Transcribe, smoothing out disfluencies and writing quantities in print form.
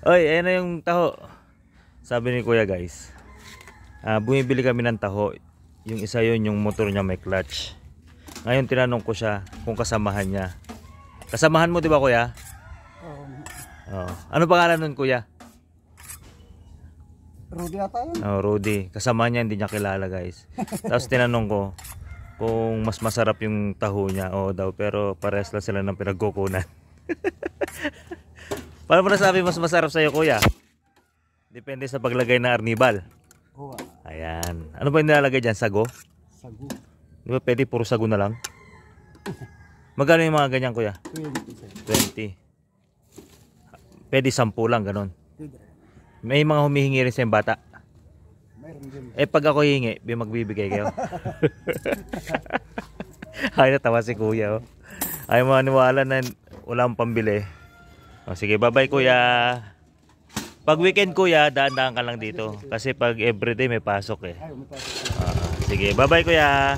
Oy, ayan na yung taho. Sabi ni kuya guys, bumibili kami ng taho. Yung isa yun, yung motor niya may clutch. Ngayon tinanong ko siya kung kasamahan niya. Kasamahan mo 'di ba kuya? Oo. Oh. Ano pangalan nun kuya? Rudy ata yun. Oh, Rudy. Kasama niya, hindi niya kilala guys. Tapos tinanong ko kung mas masarap yung taho niya. Oo daw, pero pares lang sila ng pinagkukunan. Paano mo nasabi mas masarap sa'yo kuya? Depende sa paglagay ng arnibal. Oo. Ayan. Ano ba yung nilalagay dyan? Sago? Sagu. Di ba pwede puro sago na lang? Magkano yung mga ganyan kuya? 20%. 20. Pwede 10 lang, ganon. Pwede. May mga humihingi rin sa yung bata. Mayroon din. Pag ako hihingi, magbibigay kayo. Ay, natawa si kuya. Oh. Ay, maniwala na walang pambili. O, sige, bye-bye kuya. Pag weekend kuya, daan-daan ka lang dito. Kasi pag everyday may pasok eh. Ay, umipasok ka lang. Sige, bye-bye kuya.